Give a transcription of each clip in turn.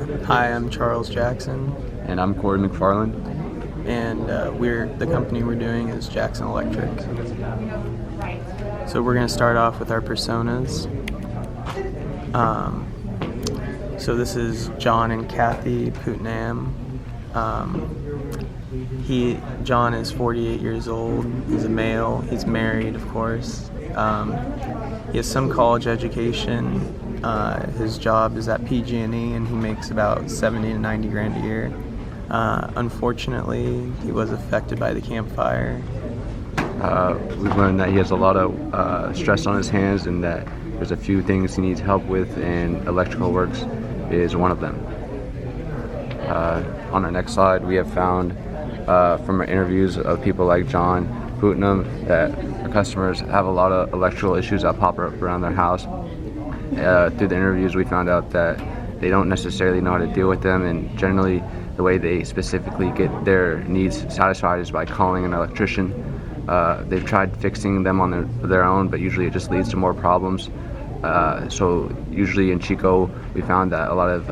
Hi, I'm Charles Jackson, And I'm Corey McFarland. and the company we're doing is Jackson Electric. So we're going to start off with our personas. So this is John and Kathy Putnam. John is 48 years old. He's a male. He's married, of course. He has some college education. His job is at PG&E, and he makes about 70 to 90 grand a year. Unfortunately, he was affected by the Camp Fire. We've learned that he has a lot of stress on his hands and that there's a few things he needs help with, and electrical works is one of them. On our next slide, we have found from our interviews of people like John Putnam that our customers have a lot of electrical issues that pop up around their house. Through the interviews, we found out that they don't necessarily know how to deal with them, and generally the way they specifically get their needs satisfied is by calling an electrician. They've tried fixing them on their own, but usually it just leads to more problems. So usually in Chico, we found that a lot of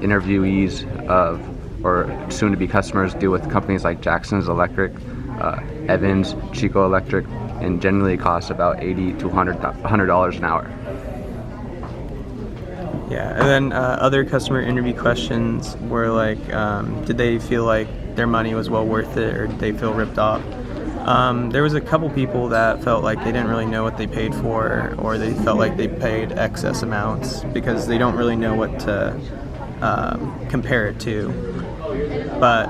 interviewees or soon-to-be customers deal with companies like Jackson's Electric, Evans, Chico Electric, and generally costs about $80 to $100 an hour. Yeah, and then other customer interview questions were like, did they feel like their money was well worth it, or did they feel ripped off? There was a couple people that felt like they didn't really know what they paid for, or they felt like they paid excess amounts because they don't really know what to compare it to. But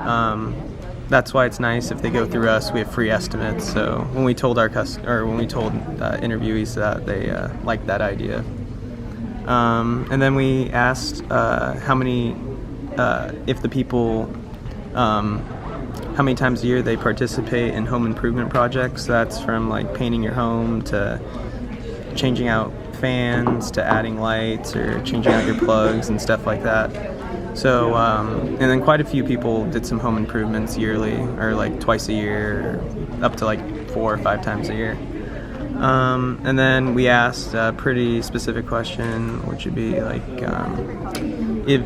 that's why it's nice if they go through us. We have free estimates. So when we told interviewees that, they liked that idea. And then we asked how many times a year they participate in home improvement projects. That's from like painting your home to changing out fans to adding lights or changing out your plugs and stuff like that. So, and then quite a few people did some home improvements yearly, or like twice a year, or up to like 4 or 5 times a year. And then we asked a pretty specific question, which would be like, if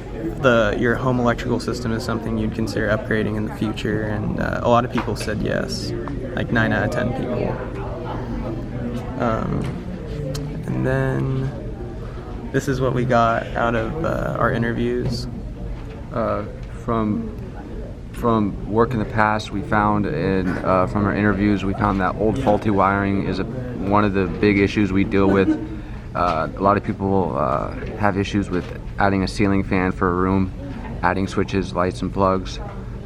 your home electrical system is something you'd consider upgrading in the future, and a lot of people said yes, like 9 out of 10 people. And then this is what we got out of our interviews. From work in the past, we found, and from our interviews, we found that old faulty wiring is one of the big issues we deal with. A lot of people have issues with adding a ceiling fan for a room, adding switches, lights, and plugs,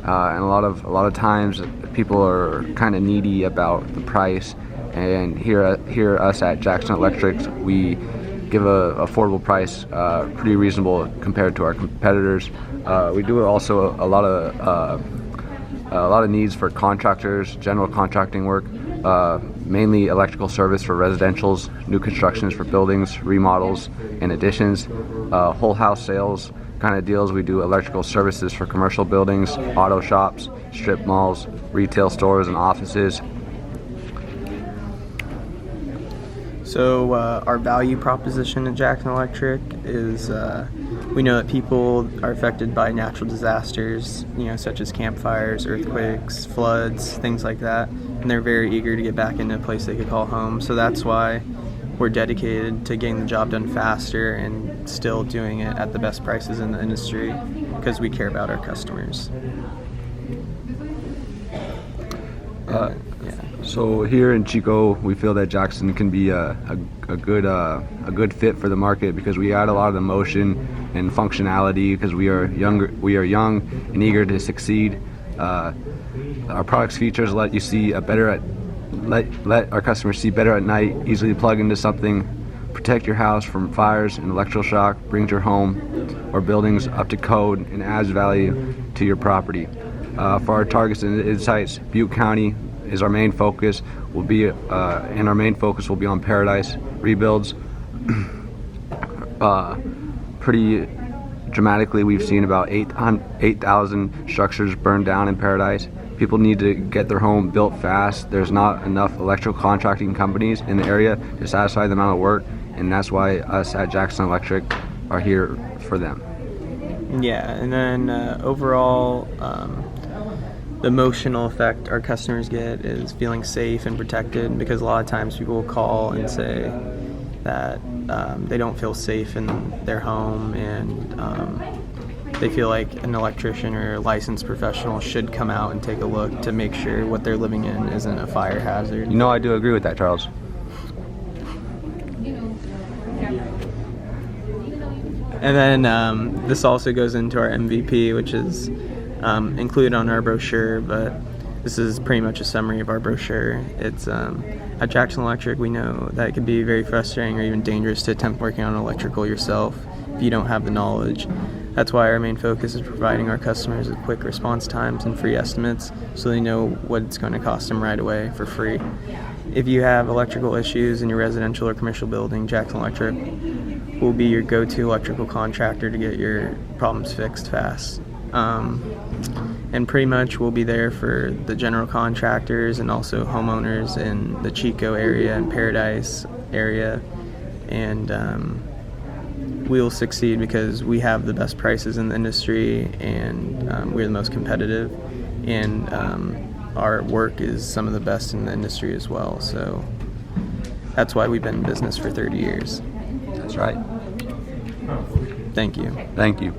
and a lot of times people are kind of needy about the price. And here us at Jackson Electric, we give a affordable price, pretty reasonable compared to our competitors. We do also a lot of needs for contractors, general contracting work, mainly electrical service for residentials, new constructions for buildings, remodels, and additions, whole house sales kind of deals. We do electrical services for commercial buildings, auto shops, strip malls, retail stores, and offices. So our value proposition at Jackson Electric is we know that people are affected by natural disasters, such as campfires, earthquakes, floods, things like that, and they're very eager to get back into a place they could call home. So that's why we're dedicated to getting the job done faster and still doing it at the best prices in the industry, because we care about our customers. So here in Chico, we feel that Jackson can be a good fit for the market because we add a lot of emotion and functionality because we are young and eager to succeed. Our product's features let our customers see better at night, easily plug into something, protect your house from fires and electrical shock, brings your home or buildings up to code, and adds value to your property. For our targets and insights, Butte County is our main focus. And our main focus will be on Paradise rebuilds. Pretty dramatically, we've seen about 8,000 structures burned down in Paradise. People need to get their home built fast. There's not enough electrical contracting companies in the area to satisfy the amount of work, and that's why us at Jackson Electric are here for them. Yeah, and then overall, the emotional effect our customers get is feeling safe and protected, because a lot of times people will call and say that they don't feel safe in their home, and they feel like an electrician or a licensed professional should come out and take a look to make sure what they're living in isn't a fire hazard. You know, I do agree with that, Charles. And then this also goes into our MVP, which is included on our brochure, but this is pretty much a summary of our brochure. It's at Jackson Electric, we know that it can be very frustrating or even dangerous to attempt working on electrical yourself if you don't have the knowledge. That's why our main focus is providing our customers with quick response times and free estimates, so they know what it's going to cost them right away for free. If you have electrical issues in your residential or commercial building, Jackson Electric will be your go-to electrical contractor to get your problems fixed fast. And pretty much we'll be there for the general contractors and also homeowners in the Chico area and Paradise area. And we'll succeed because we have the best prices in the industry, and we're the most competitive, and our work is some of the best in the industry as well. So that's why we've been in business for 30 years. That's right. Thank you. Thank you.